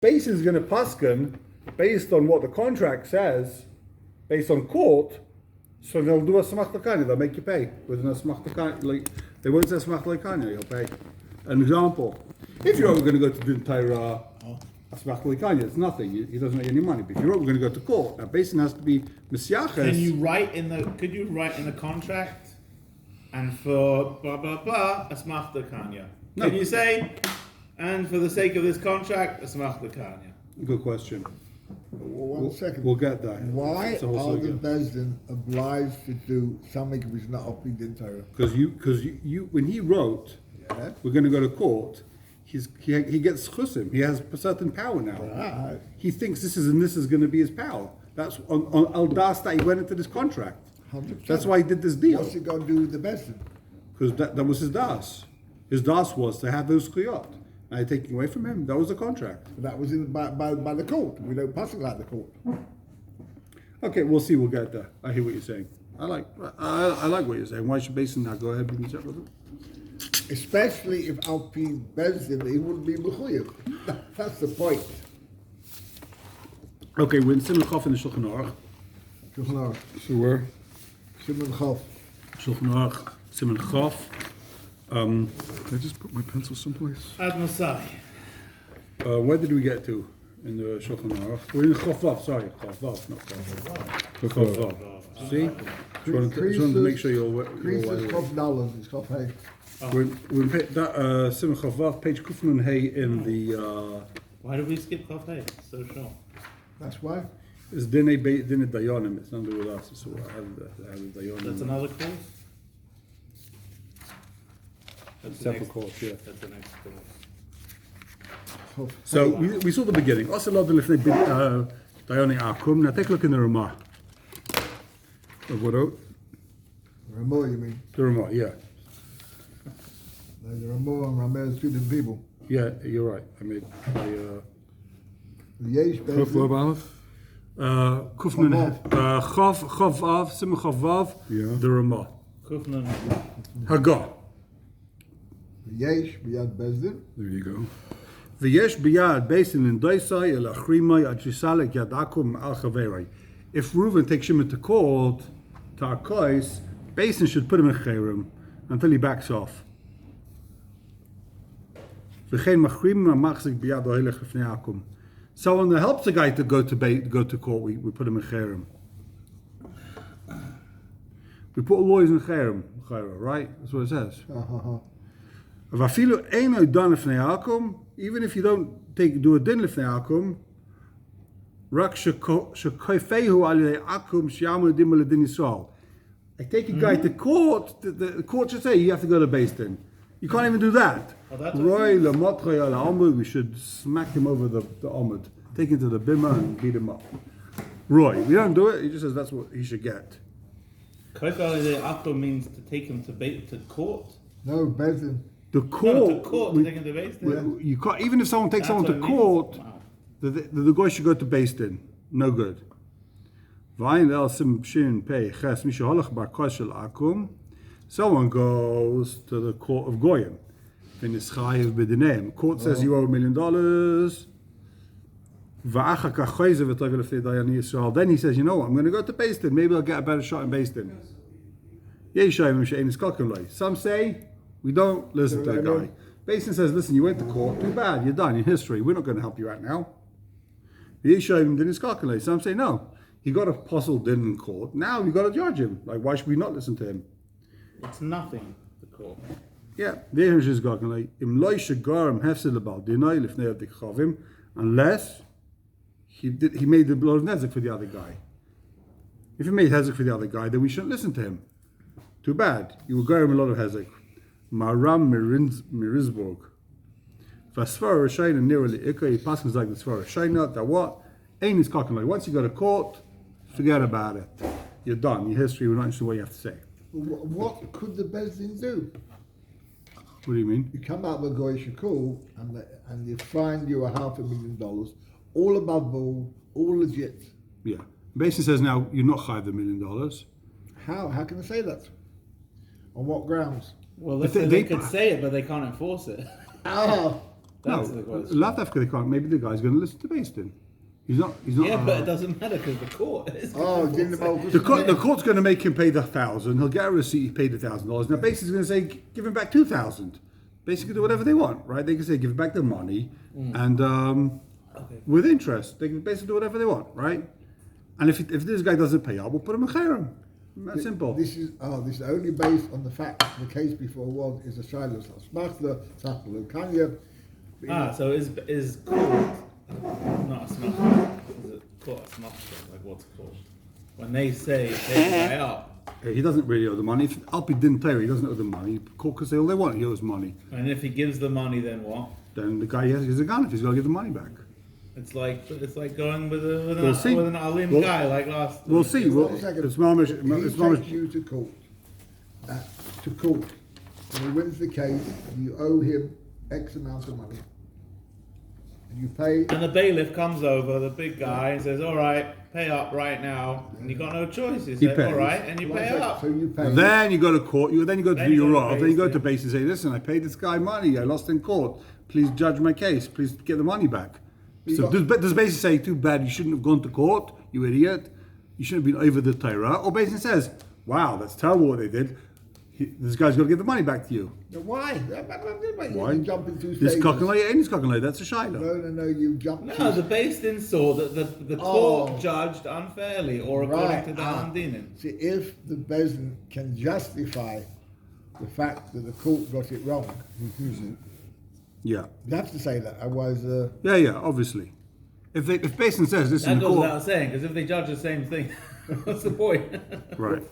Basin is going to paskin based on what the contract says, based on court. So they'll do a smach l'kanya. They'll make you pay with a smach l'kanya. Like they won't say smach l'kanya. You'll pay. An example: if you're going to go to Din Torah, a smach l'kanya, it's nothing. He doesn't make any money. But if you're going to go to court, now Basin has to be misyaches. Could you write in the contract? And for blah blah blah, a smach l'kanya. Can you say? And for the sake of this contract, a smach l'kanya. Good question. One second. We'll get that. Why are the Bezdin obliged to do something if it's not up in the Torah? Because you when he wrote, we're going to go to court. He gets chusim. He has a certain power now. Right. He thinks this is going to be his power. That's on Al Das that he went into this contract. 100%. That's why he did this deal. What's he going to do with the Bezdin? Because that was his das. His das was to have those chiyot. Now you're taking away from him. That was the contract. That was by the court. We don't pass it like the court. Okay, we'll see. We'll get there. I hear what you're saying. I like what you're saying. Why should Basin now go ahead and be with it? Especially if Alpine Bezdin, he wouldn't be mechuyev. That's the point. Okay, we're in Simon Chof in the Shulchan Aruch. Shulchan Aruch. So we're Simon Chof. Shulchan Aruch, Simon Chof. Can I just put my pencil someplace? Ad Masai. Where did we get to in the Shulchan Aruch? We're in Chof Vav, sorry. Chof Vav, not Chof Vav. See? Just wanted to make sure you're aware. Creases Chof Dollars, it's Chof Hay. We're in Simon Chof Vav, page Kufnun Hay in the... Why did we skip Chof Hay? It's so short. That's why. It's Dinei Dayanim, it's not with us. So I have the Dayanim. That's another course? That's the Separate next course, yeah. That's the next course. So we saw the beginning. Also, love the lifnei Dayani Akum. Now take a look in the Ramah. Of what out? Ramah, you mean? The Ramah, yeah. The Ramah and Ramah is two different people. Yeah, you're right. I made The Yesh Chof Bezdin. Vav Aleph? Kufnan Chav Av Simon Chav Vav. Yeah. The Ramah. Kufnan. Haggah. The Yesh Biyad Bezdin. There you go. V'yesh biyad basin in doisai el achrimai adrisalek yad akum al chaverei. If Reuven takes Shimon to court, to Arkais, Basin should put him in Cherem until he backs off. V'chein machrim machzik biyad ohelech lefnei akum. So when that helps the guy to go to court, we put him in Cherem. We put lawyers in Cherem, right? That's what it says. Vafilu eino dan lefnei akum. Even if you don't do a din lefnei akum, rak shekoifehu alei akum shiamu dim ledin Yisrael. I take a guy to court. The court should say you have to go to Beis Din. You can't even do that. Roy lamotrei al amud. We should smack him over the amud, take him to the bima and beat him up. Roy, we don't do it. He just says that's what he should get. Koif Akko means to take him to court. No, Bezdin. The court. To court, to take him to Beis Din. You can't, even if someone takes someone to That's what it court, means. Wow. the guy should go to Beis Din. No good. Someone goes to the court of Goyim. Court says you owe $1 million. Then he says, you know what, I'm going to go to Beis Din. Maybe I'll get a better shot in Beis Din. Some say, we don't listen to the guy. Beis Din says, listen, you went to court, too bad, you're done, in history, we're not going to help you out now. Some say, no, he got a apostle din in court, now we've got to judge him. Like, why should we not listen to him? It's nothing, the court. Yeah, unless he made the blow of Nezek for the other guy. If he made Hezek for the other guy, then we shouldn't listen to him. Too bad. You will go him a lot of Hezek. Maram Mirizborg. Vasfar Rashayna nearly Ika, he passes like the Sfar Rashayna, that what? Ain't his cocking like. Once you go to court, forget about it. You're done. Your history, we're not interested in what you have to say. What could the Bezdin do? What do you mean? You come out with Goy Shakul and you find you $500,000, all above board, all legit. Yeah. Basin says now you're not chayav the $1 million. How? How can I say that? On what grounds? Well, they could say it, but they can't enforce it. Ah, That's No, the question. laugh after they can't. Maybe the guy's going to listen to Beis Din. He's not. Yeah, but it doesn't matter because the court is. Oh, didn't The court's going to make him pay the $1,000. He'll get a receipt. He paid $1,000. Now, basically, going to say, give him back $2,000. Basically, do whatever they want, right? They can say, give back the money, and with interest, they can basically do whatever they want, right? And if this guy doesn't pay up, we'll put him in Chayram. That's simple. This is only based on the fact that the case before one is a Shiloh Smachla, Sachlu Kanya. So is court not a smachta? Is it court a smachta? Like what's it called? When they say pay the guy up, He doesn't really owe the money. If Alpi didn't pay, he doesn't owe the money. Court can say all they want. He owes money. and if he gives the money, then what? Then the guy has a gun if he's got to give the money back. It's like going with We'll see. an alim We'll- guy like last. We'll see. One second. It's mamish. He It's takes mamish. you to court. And he wins the case. You owe him X amount of money. And you pay. And the bailiff comes over, the big guy, and says, "All right, pay up right now." And you got no choice. He said, pays. "All right," and you One pay second. up. So you pay. Then you go to court. Then you go to Then do you your go to rob. Then you go base, to yeah. base and say, "Listen, I paid this guy money. I lost in court. Please judge my case. Please get the money back." So does basically say, "Too bad. You shouldn't have gone to court. You idiot. You shouldn't have been over the Torah." Or basically says, "Wow, that's terrible what they did. This guy's got to give the money back to you." Why? Why? You jump into This stages. cocking and this cocking that's a shiloh. No, you jump No, the Beis Din saw that the court Oh. judged unfairly, or according to the Handinin. See, if the Bezdin can justify the fact that the court got it wrong, Yeah, you have to say that, otherwise, yeah. Obviously, if Basin says this in That the goes court, without saying, because if they judge the same thing, what's the point? right?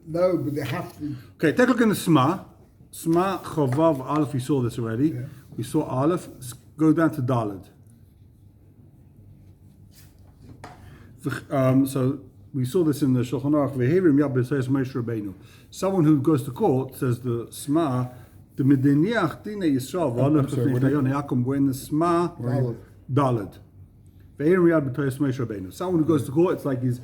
no, but they have to. Okay, take a look in the Sma. Sma Chovav Aleph. We saw this already. Yeah. We saw Aleph. Go down to Daled. So we saw this in the Shulchan Aruch. Vehirim Yabbe says Moshe Rabbeinu. Someone who goes to court says the Sma. The Mediniach Dine Yisrael V'Aleph Lefnei Dayan Yakum when the Sma Daled. Vehirim Yabbe says Moshe Rabbeinu. Someone who goes to court, it's like he's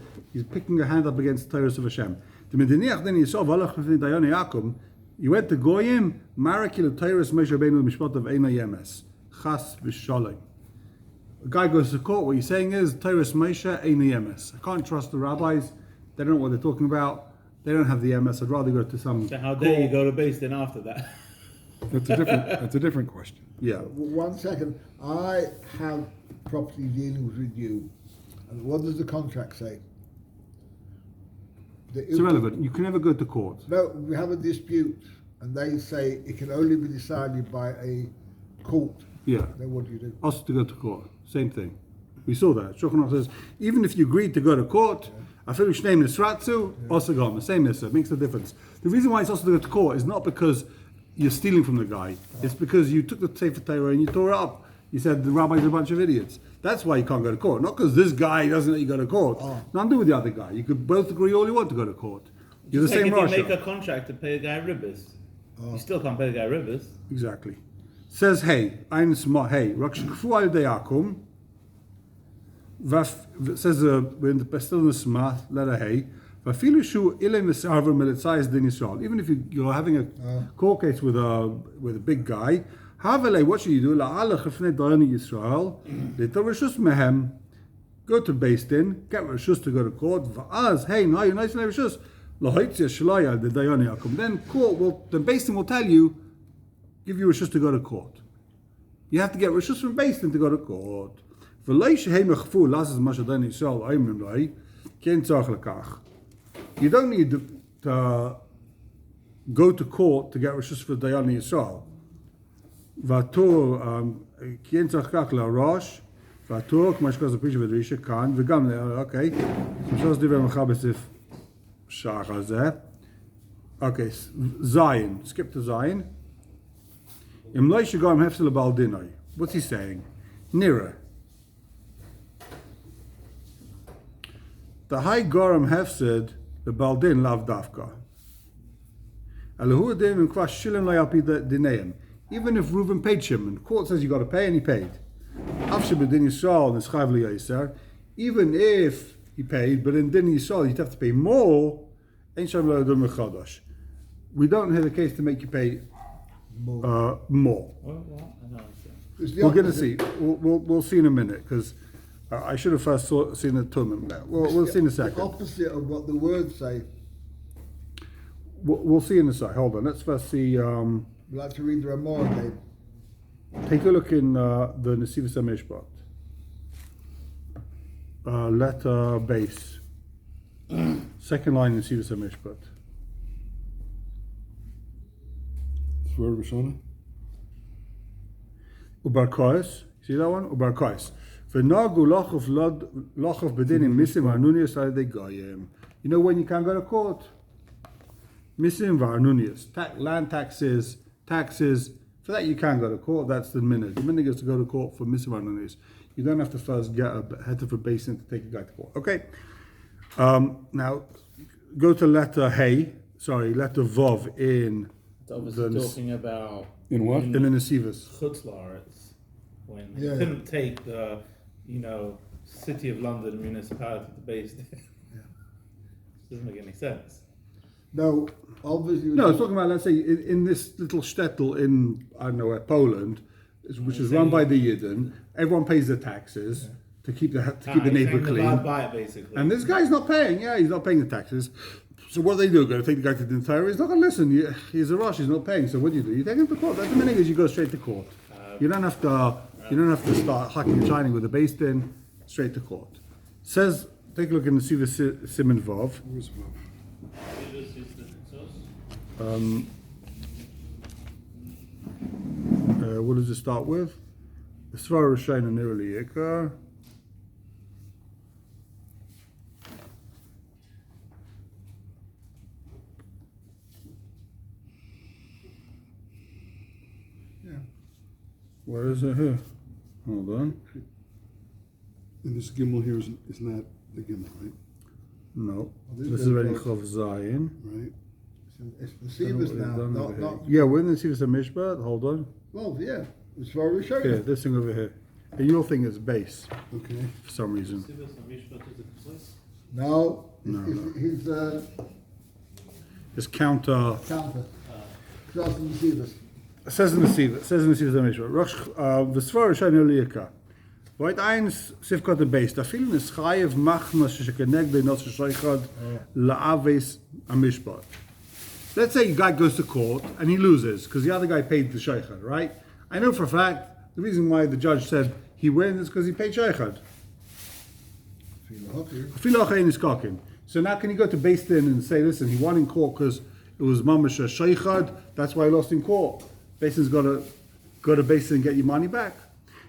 picking a hand up against the Torah of Hashem. The Mediniach Dine Yisrael V'Aleph Lefnei Dayan Yakum. You went to Goyim, Marakil Tyrus Moshe Rabbeinu Mishpat of Eina Yemes. Chas V'Shalom. A guy goes to court, what he's saying is, Tyrus Moshe Eina Yemes. I can't trust the rabbis. They don't know what they're talking about. They don't have the Yemes. I'd rather go to some. So how dare you go to Beis Din after that? That's a different question. Yeah. 1 second. I have property dealings with you. And what does the contract say? It's irrelevant. You can never go to court. No, we have a dispute, and they say it can only be decided by a court. Yeah. Then what do you do? Also to go to court. Same thing. We saw that. Shulchan Aruch says, even if you agreed to go to court, Afilu Shneim Nisratzu, also go. The same Nissa. Makes no difference. The reason why it's also to go to court is not because you're stealing from the guy. It's because you took the Sefer Torah and you tore it up. You said the rabbi's a bunch of idiots. That's why you can't go to court. Not because this guy doesn't let you go to court. Nothing to do with the other guy. You could both agree all you want to go to court. You're the Like same if you Russia. make a contract to pay a guy ribbers, you still can't pay the guy ribbers. Exactly. Says hey, ein smart hey. Rakshkufu al deyakum. Says we're in the still in the smart letter hey. Vafilu shu ilem misarver militzayis din Yisrael. Even if you're having a court case with a big guy, havele what should you do? La'alach lefnei dayani Yisrael. Litor reshus mehem. Go to Beis Din, get reshus to go to court. Va'az hey, now you're nice and reshus. Lahoitzia shlaya the dayani yakum. Then Beis Din will tell you. Give you reshus to go to court. You have to get reshus from Beis Din to go to court. You don't need to go to court to get reshus for Dayan Yisrael. Vatur kien tzachkach la'rosh. Vatur k'ma shkaz apisha v'drisha kan v'gam okay. Mishos divrei mecha b'sif shach hazeh. Okay, Zion. Skip to Zion. What's he saying? Nira. The high Goram Hefsid, the Baldin lav dafka. Even if Reuben paid him, and the court says you got to pay, and he paid. Even if he paid, but in Din Yisrael you'd have to pay more. We don't have a case to make you pay more. What? I don't understand. It's the We're going to opposite. see. We'll see in a minute because I should have first seen the Tumim. We'll see in a The second. opposite of what the words say. We'll see in a second. Hold on. Let's first see. We'd like to read the Ramah again. Take a look in the Nesivos HaMishpat. Letter base. Second line in Nesivos HaMishpat. Swear Rishona? Ubarkois. See that one? Ubarkois. V'nagu lochav b'dinim misim v'arnunias alidei goyim. You know when you can't go to court? Misim v'arnunias. Land taxes. For that you can go to court. That's the minute. The minute gets to go to court for misim v'arnunias. You don't have to first get a head of a basin to take a guy to court. Okay. Now go to letter Vav in It's obviously the talking about In what? in the Nesivos. Chutzlaretz, when Yeah. they couldn't take the, City of London municipality to base there. Doesn't make any sense. No, obviously. No, it's talking about, let's say, in this little shtetl in, I don't know where, Poland, which is run by the Yidden, everyone pays their taxes to keep the neighbor He's saying clean. the by it, basically. And this guy's not paying, he's not paying the taxes. So what do? Going to take the guy to the Torah? He's not going to listen. He's a rush, he's not paying. So what do? You take him to court. That's the minute is you go straight to court. You don't have to start hacking and shining with the base din, straight to court. Says, take a look in the Siman Vav. Where's Vav? What does it start with? Svar Rishayna Nirli Yikar. Where is it here? Hold on. And this Gimel here is not the Gimel, right? No. this This is is already close. Chav Zayin. Right? It's the Nesivos now, not. Yeah, we're in the Nesivos HaMishpat. Hold on. Well, yeah. It's for Rishona. Here, this thing over here. And your thing is base Okay. for some reason. No, No, his It's counter. counter. Cross the Nesivos. It says in the Nesivos HaMishpat. V'svar Rishayna Liyaka. Right eins sifkat the base. Da vielen is chayev machmas shekeneg de nos shaychad la'aves amishpat. Let's say a guy goes to court and he loses because the other guy paid the shaychad, right? I know for a fact the reason why the judge said he wins is because he paid shaychad. So now can he go to Beis Din and say, listen, he won in court because it was mamash shaychad, that's why he lost in court. Beis Din's got to go to Beis Din and get your money back.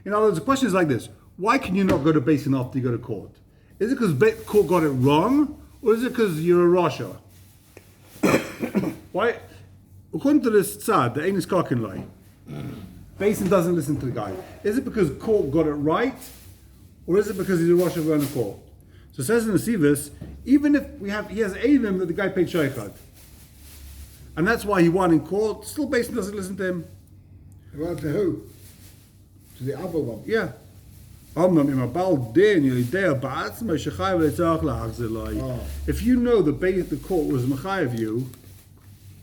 In other words, the question is like this: why can you not go to Beis Din after you go to court? Is it because court got it wrong, or is it because you're a Rasha? Why? According to this tzad, the Einis Kakin lie, Beis Din doesn't listen to the guy. Is it because court got it right, or is it because he's a Rasha going to court? So it says in the Sivas, even if he has Eidim that the guy paid shaychad, and that's why he won in court, still Beis Din doesn't listen to him. Right to who? To the other one. Yeah. If you know the court was mechayev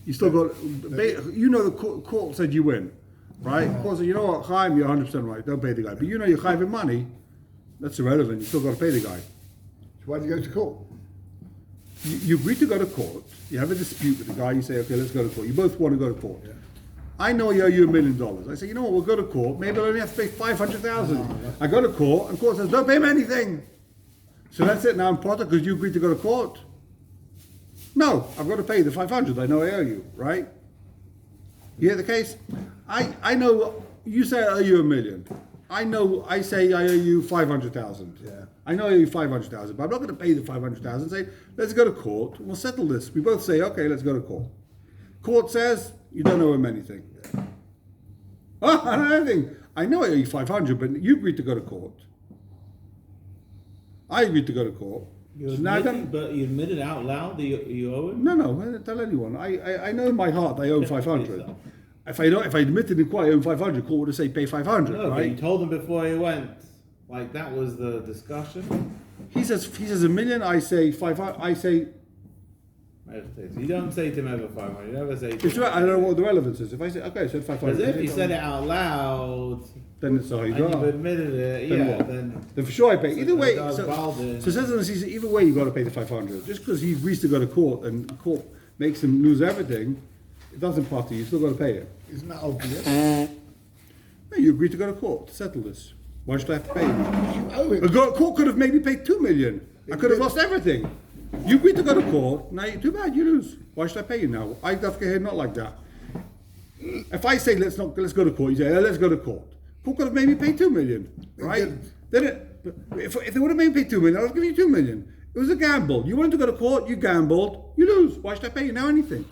you still got, the court said you win, right? The court said, you know what, Chaim, you're 100% right, don't pay the guy. But you know you're chayeving money, that's irrelevant, you still got to pay the guy. So why do you go to court? You agree to go to court, you have a dispute with the guy, you say, okay, let's go to court. You both want to go to court. Yeah. I know I owe you $1 million. I say, you know what, we'll go to court. Maybe I'll only have to pay $500,000. I go to court, and court says, don't pay me anything. So that's it. Now I'm Potter because you agreed to go to court. No, I've got to pay the $500. I know I owe you, right? You hear the case? I know you say I owe you $1 million. I say I owe you 500,000. Yeah. I know I owe you 500,000, but I'm not going to pay the 500,000. Say, let's go to court. We'll settle this. We both say, okay, let's go to court. Court says, you don't owe him anything. Oh, I don't know anything. I know I owe you 500, but you agreed to go to court. I agreed to go to court. But you admitted out loud that you owe him? No, I didn't tell anyone. I know in my heart I owe him 500. If I admitted in court I owe him 500, court would have said pay 500, No, but right? you told him before he went. Like that was the discussion. He says $1 million. I say 500. I say You don't say to him over 500. You never say to It's him. right, I don't know what the relevance is. If I say, okay, I said Because 500. if you said it out loud then it's all you and you've got. admitted it, Then yeah, what? then Then for sure I pay. Either way, Dog so Baldwin. it says in the season, either way you got to pay the 500. Just because he agrees to go to court and court makes him lose everything, it doesn't part to you. You still got to pay it. Isn't that obvious? No, you agreed to go to court to settle this. Why should I have to pay you? You owe him. Court could have made me pay 2 million. I could have lost everything. You agreed to go to court. Now, too bad, you lose. Why should I pay you now? I have to get here not like that. If I say let's go to court, you say let's go to court. Court could have made me pay 2 million, right? If they would have made me pay 2 million, I would give you 2 million. It was a gamble. You wanted to go to court, you gambled, you lose. Why should I pay you now anything?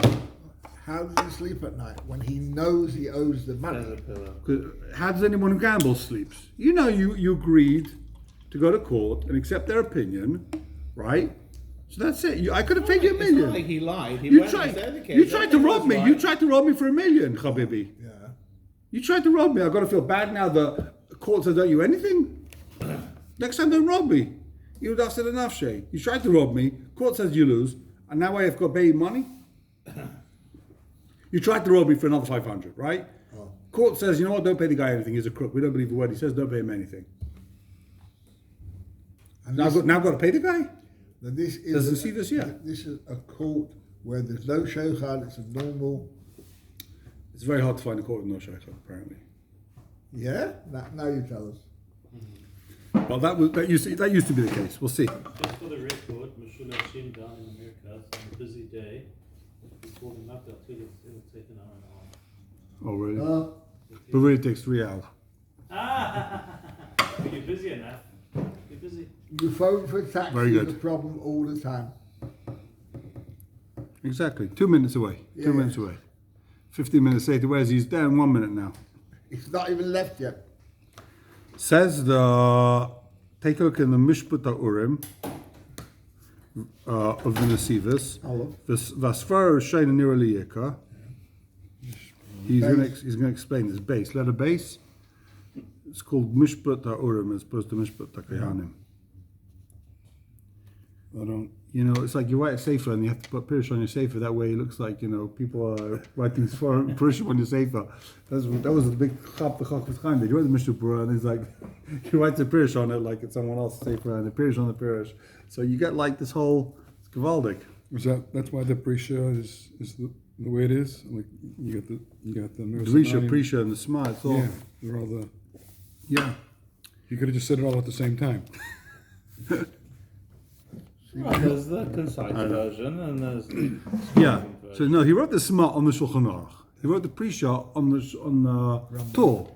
How does he sleep at night when he knows he owes the money? there's a pillow. 'Cause how does anyone who gambles sleeps? You know you agreed to go to court and accept their opinion, right? So that's it. I could have paid you $1 It's million. not like he lied. He You went and tried. said the case. You tried to Everything rob was me. right. You tried to rob me for $1 million, Habibi. Yeah. You tried to rob me. I got to feel bad now. The court says don't you anything. Next time, don't rob me. You would have said enough, Shay. You tried to rob me. Court says you lose, and now I have got to pay you money. You tried to rob me for another 500, right? Oh. Court says, you know what? Don't pay the guy anything. He's a crook. We don't believe the word he says. Don't pay him anything. And Now I've got to pay the guy. this is Doesn't see this yet. This is a court where there's no shochan. It's a normal. It's very hard to find a court with no shaykhah, apparently. Yeah. Now you tell us. Well, that used to be the case. We'll see. Just for the record, Mashul Hashim down in America on a busy day. We called him up, it will take an hour and a half. Oh, really? But really, it takes 3 hours. But you're busy enough. You're busy. You phone for a taxi. Very good. Is a problem all the time. Exactly. 2 minutes away. Yeah. 2 minutes away. 15 minutes later, whereas he's there in 1 minute now. It's not even left yet. Says take a look in the Mishpat Urim of the Nesivus. Hello. Vasfar Shaina Niraliyaka. He's going to explain this base. Letter base. It's called Mishpat Urim as opposed to Mishpat Kayanim. I don't. You know, it's like you write a sefer and you have to put Pirish on your sefer. That way it looks like, you know, people are writing Pirish on your sefer. That was a big chap the chach time. You write the Mishnah Berurah and it's like, you write the Pirish on it like it's someone else's sefer and the Pirish on the Pirish. So you get like this whole, it's Gavaldik. That's why the Prisha is the way it is. Like you got the Drisha, Prisha, and the Sma, it's all, Yeah, they're all the. yeah. You could have just said it all at the same time. Well, there's the concise version and there's the Yeah. So no, he wrote the Sma on the Shulchan Aruch. He wrote the Prisha on the Torah.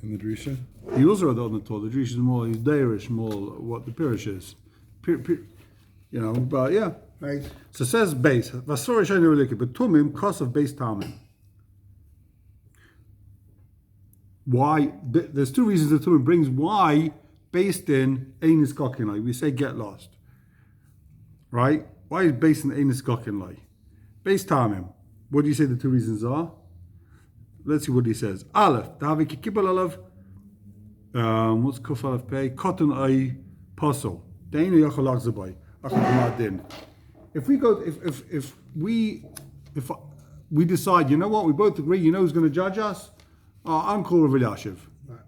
In the Drisha. He also wrote that on the Torah. The Drisha is more, he's Dairish, more what the Pirish is. You know, but yeah. Right. So it says base. Vasor Shani Reliki, but Tumim, cost of base Tamim. Why? There's two reasons the Tumim brings why based in Einis Kokinlai. We say get lost. Right? Why is based in Einis Kokinlai? Base Tamim. What do you say the two reasons are? Let's see what he says. Aleph, Davi Kikibal Aleph. What's Kuf Aleph Pei? Cotton Ay Posel. Dainu Yachalak Zabai. If we decide, you know what, we both agree, you know who's going to judge us? Our uncle Rav Elyashiv. Right.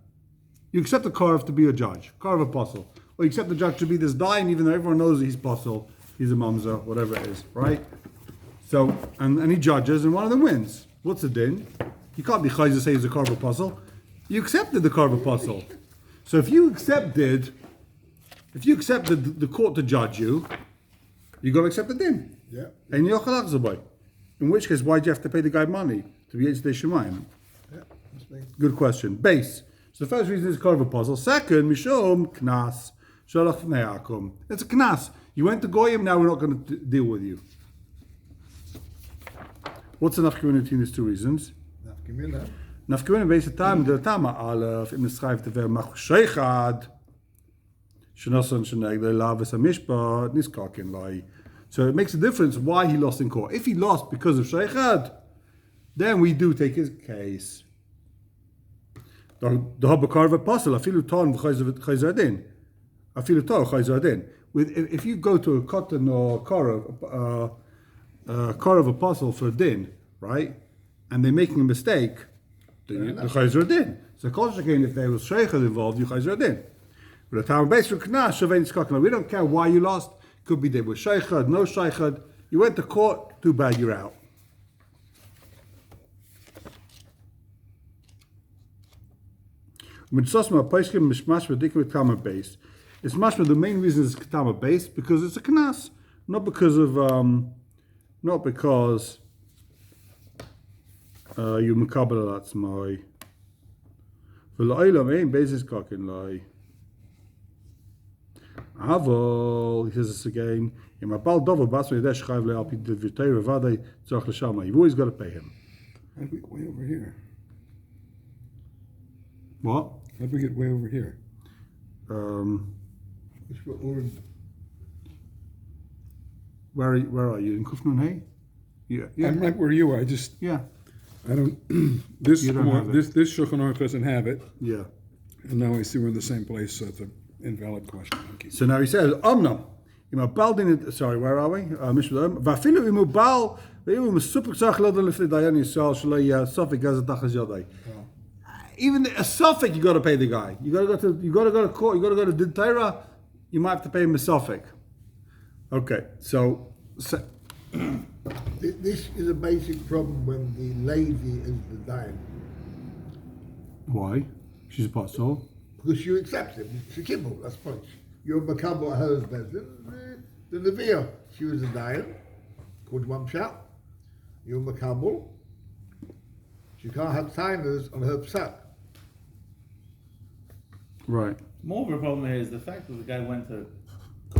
You accept the Karev to be a judge, Karev apostle. Or you accept the judge to be this dying, even though everyone knows he's apostle, he's a mamzer, whatever it is, right? So, and he judges, and one of them wins. What's the din? You can't be chayz to say he's a Karev apostle. You accepted the Karev apostle. So if you accepted the court to judge you, you got to accept the din. Yeah. And you're chalach zabai. In which case, why do you have to pay the guy money to be Yitzhak Shemayim? Yeah. That's me. Good question. Base. So the first reason is Karev apostle. Second, mishum knas shalach fnei akum. It's a knas. You went to goyim. Now we're not going to deal with you. What's the nafkamina between these two reasons? Nafkamina. Nafkamina based the time the tama alef im neschayv tever mach sheichad. So it makes a difference why he lost in court. If he lost because of sheichad, then we do take his case. We if you go to a cotton or Korov apostle for a din, right, and they're making a mistake, then the chayzer a din. So again, if there was sheikhad involved, you chayzer a din. But the time based on knas, we don't care why you lost. Could be there was sheikhad, no sheikhad. You went to court, too bad, you're out. It's mashma, the main reason is katama based because it's a knas, not because of you mekabel that's my v'la'olam ain't basis kakin lai. Avol, he says this again. You've always got to pay him. How do we get way over here? What? How do we get way over here? Where are you? In Kufnun Hay? Yeah. I'm right where you are. I don't. This You don't have it. this Shulchan Aruch doesn't have it, Yeah. and now I see we're in the same place. So it's an invalid question. Thank you. So now he says, Omnam. Sorry, where are we? Mishmadam. Vafilu imubal. Even a suffix, you got to pay the guy. You got to go to court. You got to go to Din Torah. You might have to pay him a suffix. Okay, so This is a basic problem when the lady is the dayan. why? She's a apostle. Because you accept it. It's a kibbutz, that's fine. You're makabel at her bezdin. The Neviah, she was a dayan, called one shot. You're makabel. She can't have signers on her psak. Right. More of a problem here is the fact that the guy went to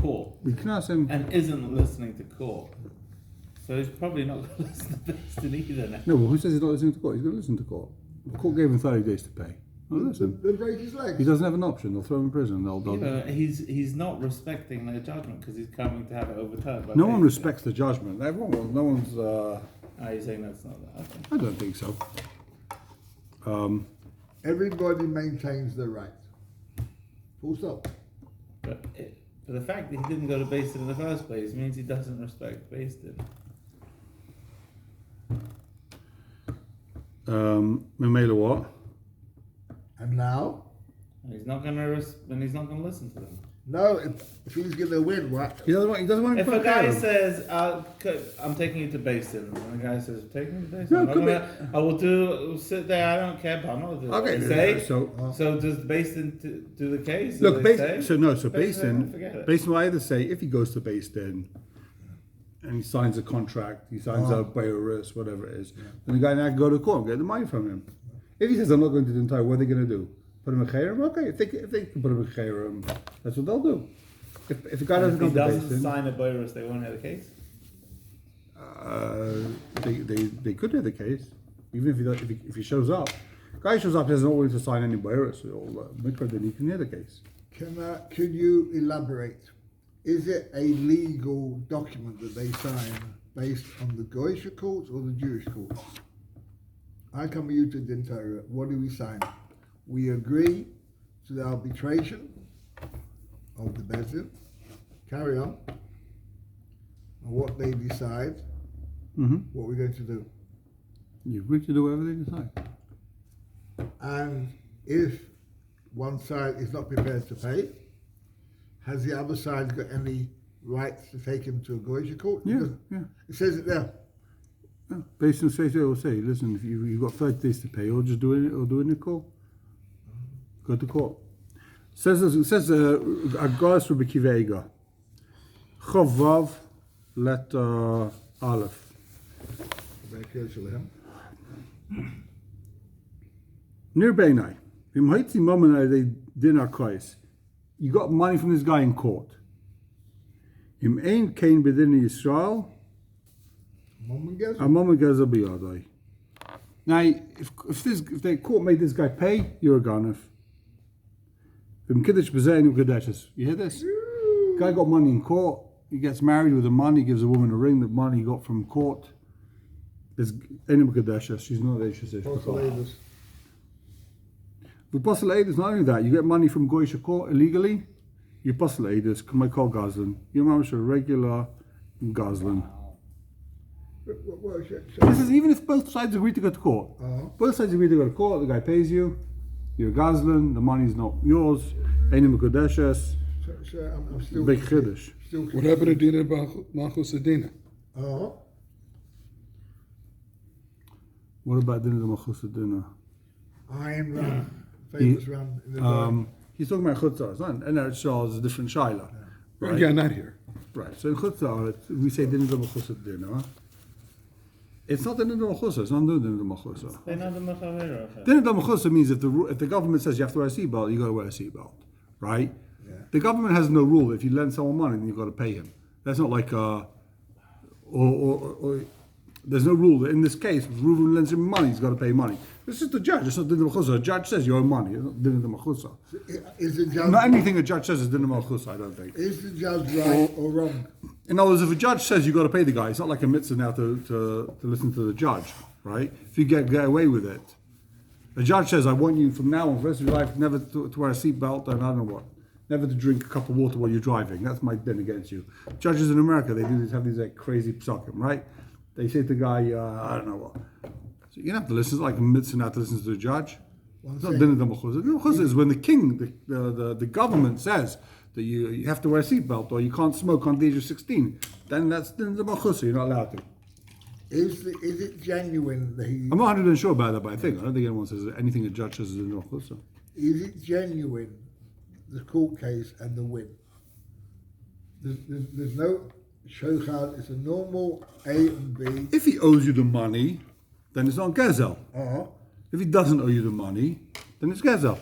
court We can ask him. and isn't listening to court. So he's probably not going to listen to Bestin either now. No, well, who says he's not listening to court? He's going to listen to court. The court gave him 30 days to pay. Oh, listen. They break his legs. He doesn't have an option. They'll throw him in prison. You know, he's not respecting their judgment because he's coming to have it overturned. By No one Bestin. respects the judgment. Everyone will. No one's. Oh, you're saying that's not that? Okay. I don't think so. Everybody maintains their right. Full stop. But the fact that he didn't go to Bestin in the first place means he doesn't respect Bestin. Memela what? And now, And he's not going to listen to them. no, if he's going to win, what? He doesn't want. He doesn't want to If put a a guy guy on. says, "I'm taking you to Basin," and the guy says, "Take me to Basin," No, it could I will sit there. I don't care, but I'm not going to do Okay, what they say. so does Basin do the case? look, They Basin. say? So no, so Basin, forget Basin. it. Basin will either say if he goes to Basin and he signs a contract, he signs a Bayorus, whatever it is, then the guy now can go to court and get the money from him. If he says I'm not going to the entire, what are they going to do? Put him in Chayrim? Okay, if they can put him in Chayrim, that's what they'll do. If the guy doesn't If go he to doesn't Basin, sign a bonus, they won't have a case. they could have the case, even if he shows up. Guy shows up, he doesn't want to sign any Bayorus or Mikra, then he can hear the case. Can you elaborate? Is it a legal document that they sign based on the Goyish courts or the Jewish courts? I come with you to Din Torah. What do we sign? We agree to the arbitration of the Bezdin. Carry on. And what they decide, what we're going to do. You agree to do whatever they decide. And if one side is not prepared to pay, has the other side got any rights to take him to a Goyish court? Yeah. It says it there. Yeah. Basin says they will say, listen, if you've got 30 days to pay, or just do it in the court. Go to court. Says Agas Rabbi Kiveiga. Chovav let Aleph. Very close to him. Near Beinai. Vim haitzi moment they dinar kois. You got money from this guy in court. Im ein kain bedin Yisrael. A moment gazel biyadai. Now, if the court made this guy pay, you're a ganef. Vim kiddush b'zein u'kedeshes. You hear this? Guy got money in court. He gets married with the money. Gives a woman a ring. The money he got from court. There's enim kedeshes. She's not there. She says. The Apostle Aid is not only that. You get money from Goyish court illegally. you postal edus, come I call Goslin, you mamish a regular Goslin. What is it? This is even if both sides agree to go to court. Both sides agree to go to court, the guy pays you, you're Goslin, the money's not yours, Einim Kodeshes, So I'm still Big confused. Chiddush. Still What confused. happened to Dina Malchus Adina? What about dinner the Machusa dinner? Iron Run, famous run in the dark. He's talking about Chutzah, and Eretz Shah is a different Shaila. Right? Yeah, not here. Right. So in Chutzah, we say dinner the Machusa dinner. It's not dinner the Machusa, it's not dinner the Machusa. Dinner the Machusa means if the government says you have to wear a seatbelt, you got to wear a seatbelt. Right? Yeah. The government has no rule. If you lend someone money, then you got to pay him. That's not like or there's no rule that in this case, if Reuven lends him money, he's got to pay money. It's just the judge. It's not dinner machusa. A judge says you owe money. It's not dinner machusa. Is the judge Not anything a judge says is dinner machusa. I don't think. is the judge right or wrong? In other words, if a judge says you got to pay the guy, it's not like a mitzvah now to listen to the judge, right? If you get away with it, a judge says I want you from now on, for the rest of your life, never to wear a seatbelt and I don't know what. Never to drink a cup of water while you're driving. That's my din against you. Judges in America, they have these like crazy psukim, right? They say to the guy, I don't know what. So you don't have to listen. It's like a mitzvah not to listen to the judge. It's not din of the mechuzah. The mechuzah is when the king, the government says that you have to wear a seatbelt or you can't smoke on the age of 16. Then that's din of the mechuzah. You're not allowed to. Is it genuine that he? I'm not 100% sure about that, but I don't think anyone says that anything a judge says is din of the mechuzah. Is it genuine, the court case and the win? There's no shochad. It's a normal A and B. If he owes you the money, then it's not gezel. If he doesn't owe you the money, then it's gezel.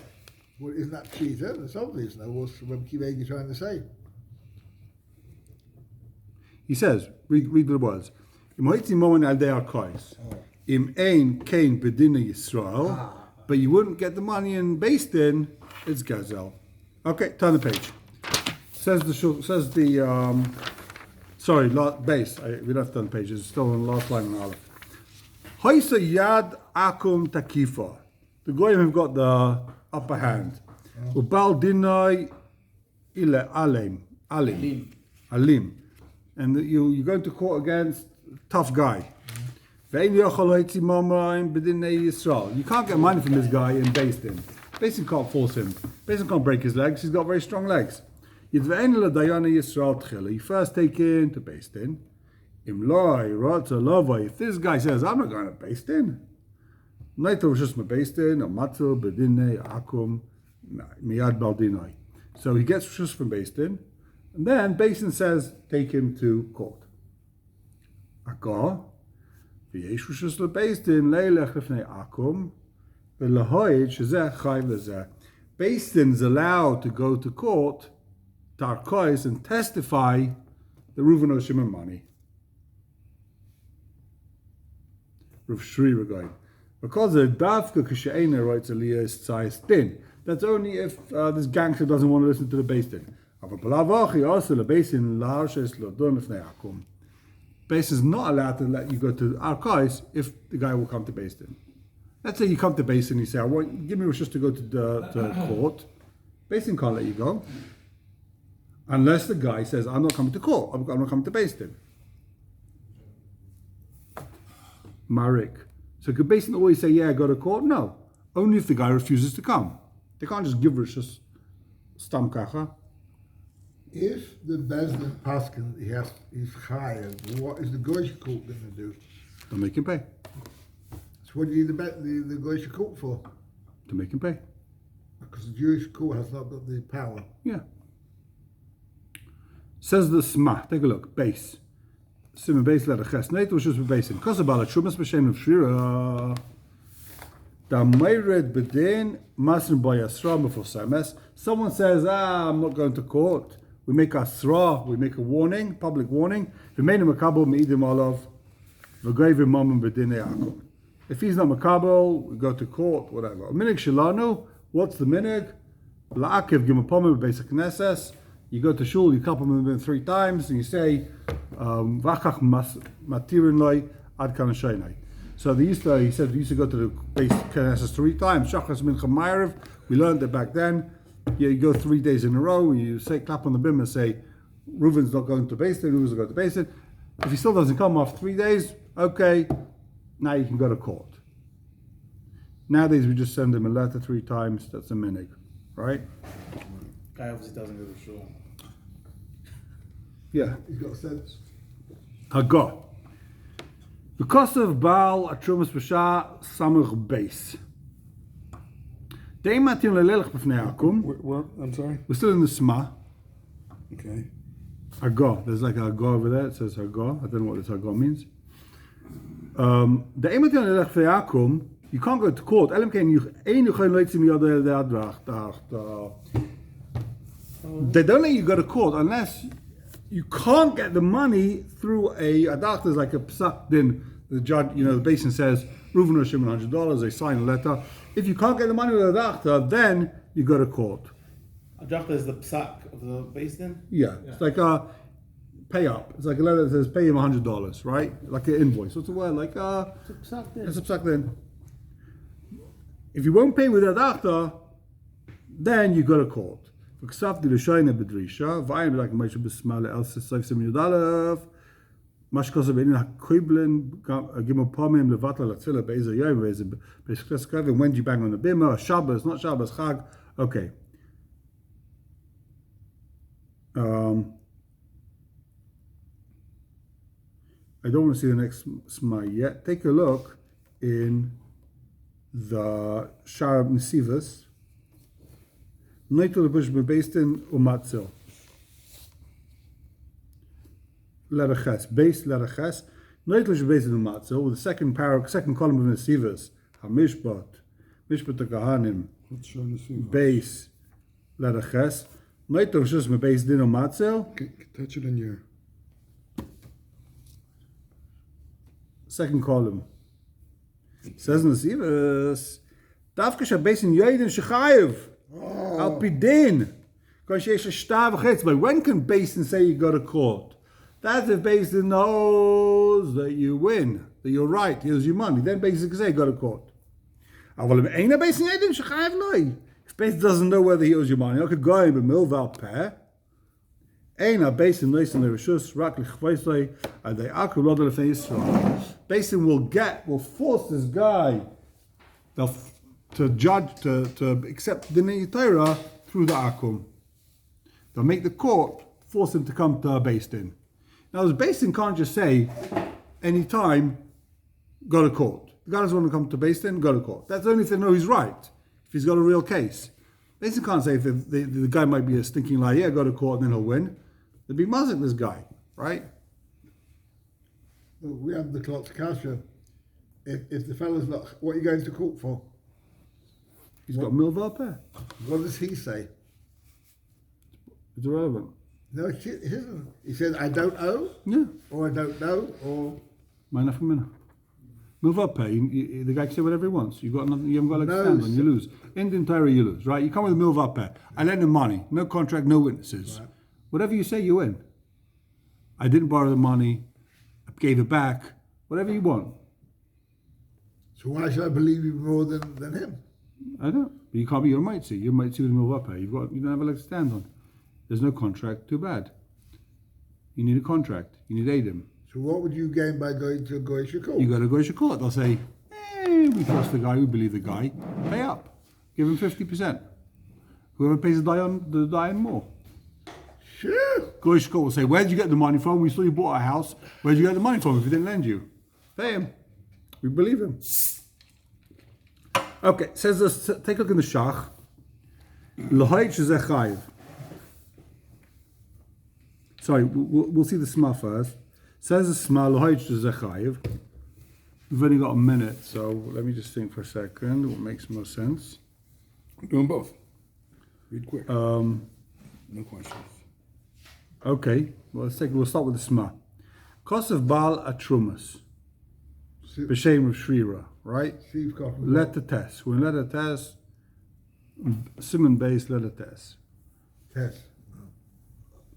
Well, isn't that cheater? That's obvious. Now, what's Reb Kivegi trying to say? He says, read the words. Im hoitzi momen al dei arkais. Im ein kein bedinne Yisrael. But you wouldn't get the money in Beis Din, it's gezel. Okay, turn the page. Sorry, base. We don't have to turn the page. It's still on the last line on Aleph. Hoisa yad akum takifa. The goyim have got the upper hand. Ubal dinai ile alim. And you're going to court against tough guy. You can't get money from this guy in Beis Din. Beis Din can't force him. Beis Din can't break his legs. He's got very strong legs. You first take him to Beis Din. If this guy says, I'm not going to Beis Din, so he gets rishus from Beis Din, and then Beis Din says, take him to court. Beis Din is allowed to go to court, Tarkois, and testify the Reuven Oshim money. Rav Shri Regain. Because the Davka Kishaina writes Aliyah is Tzais Din. That's only if this gangster doesn't want to listen to the Beis Din. Beis is not allowed to let you go to Arkais if the guy will come to Beis Din. Let's say you come to Beis Din and you say, give me just to go to court. Beis Din can't let you go. Unless the guy says, I'm not coming to court, I'm not coming to Beis Din. Marik. So could Beis Din always say, yeah, go to court? No. Only if the guy refuses to come. They can't just give rishus stam kacha. If the Bezdin Paskin he's hired, what is the Goyish court going to do? To make him pay. So what do you need the Goyish court for? To make him pay. Because the Jewish court has not got the power. Yeah. Says the Sma. Take a look. Base. Simon base letter ches. Nate was just basing. Kosabala Shumas B'Shem of Shira. Da Meired Bedin Masrin Boy Asra before Sames. Someone says, I'm not going to court. We make a asra, we make a warning, public warning. If he's not makabel, we go to court, whatever. Minig shalanu, what's the minig? La'akev gimapomim basic knesses. You go to shul, you couple them 3 times, and you say, v'achach matirin loy ad kan shaynai. So he said we used to go to the basic knesses 3 times. Shachas mincha ma'ariv. We learned that back then. You go 3 days in a row, you say, clap on the bim and say, Reuven's not going to Beis Din, Reuven's not going to Beis Din. If he still doesn't come after 3 days, okay, now you can go to court. Nowadays, we just send him a letter 3 times, that's a minig, right? Guy obviously doesn't go to shul. Yeah. He's got sense. Hagah. Because of Baal Atrumas B'Shah Samach Beis. Deimatin lelelech b'fnei Akum. I'm sorry? We're still in the Sma. Okay. Hagah. There's like a Hagah over there. It says Hagah. I don't know what this Hagah means. Deimatin lelelech b'fnei Akum. You can't go to court. They don't let you go to court unless you can't get the money through a doctor. There's like a psak din. The judge, the basin says, Reuven or Shimon $100. They sign a letter. If you can't get the money with a doctor, then you go to court. A doctor is the psak of the Beis Din? Yeah, it's like a pay up. It's like a letter that says pay him $100, right? Like an invoice. What's the word? Like it's a psak din. If you won't pay with a doctor, then you go to court. וכספתי לשיינה בדרישה, ואין בלק מיישה בסמאלה אלסה סייף סמי יודלף, מה שכוסה בעניין הקויבלן, גימו פעמים לבטלה לתפילה באיזה יום, באיזה בסקרס קרבים, when do you bang on the bimmer, Shabbos, not Shabbos, Chag, okay. I don't want to see the next Sma yet. Take a look in the Sharab Nesivas. Neitel the Bush Beis Din Umatzil. Letter Ches. Base letter Ches. Neitel the Beis Din Umatzil with the second column of Nesivas. HaMishpat. Mishpat HaKahanim. Base letter Ches. Neitel just Beis Din Umatzil. Touch it in your... Second column. Says Nesivas. Davka Beis Din Yoidin Shechayev. Al Pidin. Because you but when can Beis Din say you go to court? That's if Beis Din knows that you win, that you're right, here's your money. Then Beis Din can say go to court. If Beis Din doesn't know whether he owes you money, I could go in, but Milval Peh. Beis Din will force this guy to judge, to accept the Torah through the Akum. They'll make the court force him to come to Beis Din. Now, the Beis Din can't just say, anytime, go to court. The guy doesn't want to come to Beis Din, go to court. That's only if they know he's right, if he's got a real case. Beis Din can't say if the guy might be a stinking liar, yeah, go to court and then he'll win. They'd be mazik this guy, right? Well, we have the clock kasha. If the fellow's not, what are you going to court for? He's got milva peh. What does he say? It's irrelevant. No, it isn't. He said, I don't owe, Yeah. or I don't know, or... Minor for minute. Milva peh, the guy can say whatever he wants. You haven't got like No, stand on, you lose. Indian Torah, you lose, right? You come with milva peh. I lend him money, no contract, no witnesses. Right. Whatever you say, you win. I didn't borrow the money, I gave it back, whatever you want. So why should I believe you more than him? I don't. But you can't be your matey. Your matey with milva peh. You don't have a leg to stand on. There's no contract, too bad. You need a contract. You need Adam. So what would you gain by going to Goyish court? You got to go to court. They'll say, we trust the guy, we believe the guy. Pay up. Give him 50%. Whoever pays the dying more. Sure. Goyish court will say, where did you get the money from? We saw you bought a house. Where did you get the money from if he didn't lend you? Pay him. We believe him. Okay, says this, take a look in the Shach. L'hoit shezeh chayiv. Sorry, we'll see the Sma first. Says the Sma, l'hoit shezeh chayiv. We've only got a minute, so let me just think for a second what makes more sense. I'm doing both. Read quick. No questions. Okay, well, we'll start with the Sma. Cost of Baal Atrumas. B'shem of Shrira, right? Steve Coffin. Letter test. When letter test, Simon based letter test. Test.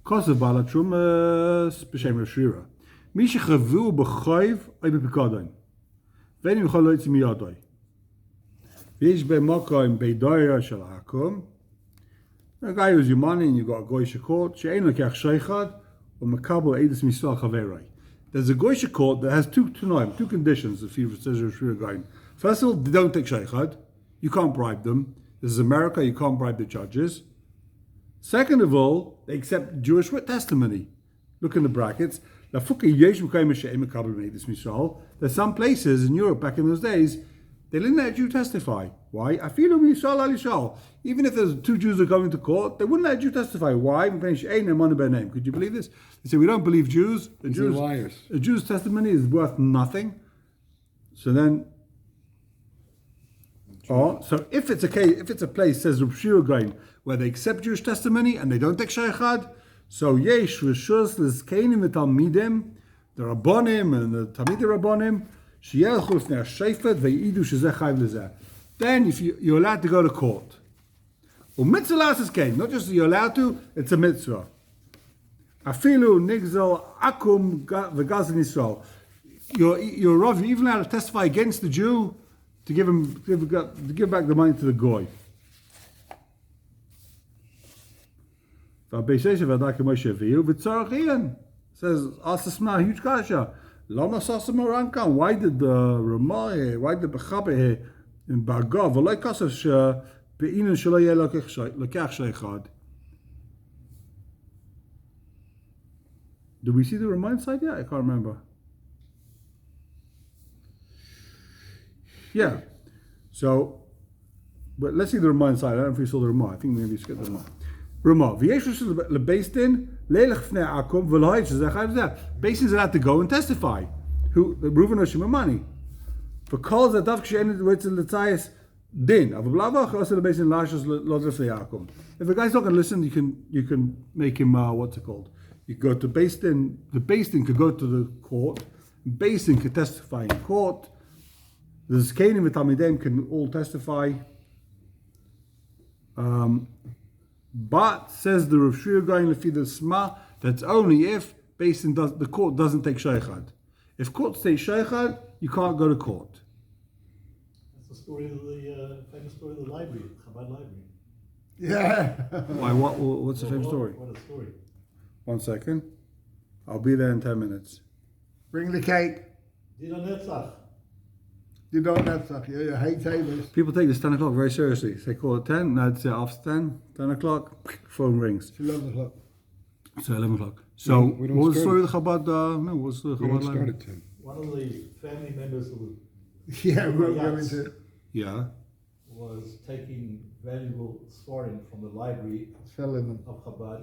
Cost of Baal Atrumas b'shem of Shrira. מי שחברו בחייב או בפיקדון. ואין יכול לא יצא מידוי. ויש במקום בידויה של העקום, A guy who's your money and you got a goyish court, she'ein lekach sheichad, or makabel edus misal chaveroi. There's a goyish court that has two conditions. If you says you're going, first of all, they don't take sheichad. You can't bribe them. This is America. You can't bribe the judges. Second of all, they accept Jewish testimony. Look in the brackets. There's some places in Europe back in those days, they didn't let a Jew testify. Why? Even if there's two Jews that are going to court, they wouldn't let a Jew testify. Why? Could you believe this? They say, we don't believe Jews. They're liars. A Jew's testimony is worth nothing. So then, so if it's a case, if it's a place, says Reb Shira Gaon, where they accept Jewish testimony and they don't take sheichad, so yesh reshus l'zkenim v'talmidim, the rabbonim and the talmidei rabbonim, sheyelchu l'fnei hashofet ve'idu shezeh chayv lezeh. Then if you're allowed to go to court. U'mitzvah la'asos kein, not just you're allowed to, it's a mitzvah. Afilu nigzel akum v'gazin Yisrael. You're Rav, you're even allowed to testify against the Jew to give back the money to the goy. Says, Asasma, huge kasha. Lama Sasama Rankan. Why did the Ramah, why did the Bechabe in Bargav, like Kasash, Be'ina Shalaya Lakach Sheikhad? Did we see the Ramah side yet? I can't remember. Yeah. So, but let's see the Ramah side. I don't know if we saw the Ramah. I think maybe we skipped the Ramah. Ramah. Based is allowed to go and testify. Who Reuven or Shimon for calls that Dav Kshein with the Tzayis Din. If a guy's not going to listen, you can make him what's it called? You go to Beis Din. The Beis Din could go to the court. Beis Din could testify in court. The Zkenim and Talmidim can all testify. But says the Rav Shria going lefi the Sma, that's only if the court doesn't take sheichad. If courts take sheichad, you can't go to court. That's the story of the famous story of the library, Chabad library. Yeah. Why? What's the famous story? What a story. 1 second. I'll be there in 10 minutes. Bring the cake. Dina Netzach. You don't have stuff. You hate tables. People take this 10 o'clock very seriously. They call it 10, now it's after 10, 10 o'clock, phone rings. It's 11 o'clock. So 11 o'clock. So, We don't what was the start story of the Chabad? No, what was the We Chabad don't start library? at 10. One of the family members who Yeah, we're going Yes. to. Yeah. was taking valuable sforim from the library Solomon. of Chabad.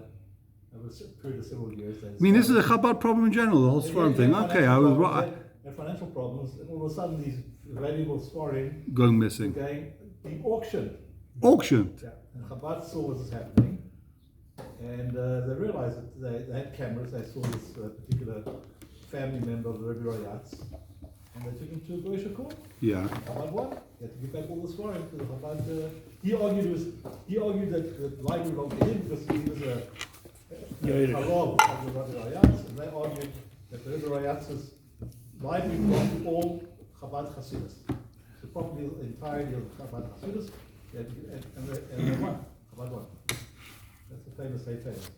It was a period of several years. I mean, this is a Chabad problem in general, the whole Sforim thing. Okay, I was right. They had financial problems, and all of a sudden these valuable sforim Going were missing. being auctioned. Auctioned. Yeah. And Chabad saw what was happening, and they realized that they had cameras. They saw this particular family member of the Rebbe Rayatz, and they took him to a Goyish court. Yeah. Chabad won. He had to give back all the sforim to the Chabad. He argued that the library belonged to him because he was a Harov of the Rebbe Rayatz, and they argued that the Rebbe Rayatz's library belonged to all Chabad Hasidus. The property, the entirety of Chabad Hasidus, and they won. Chabad won. That's the famous, famous.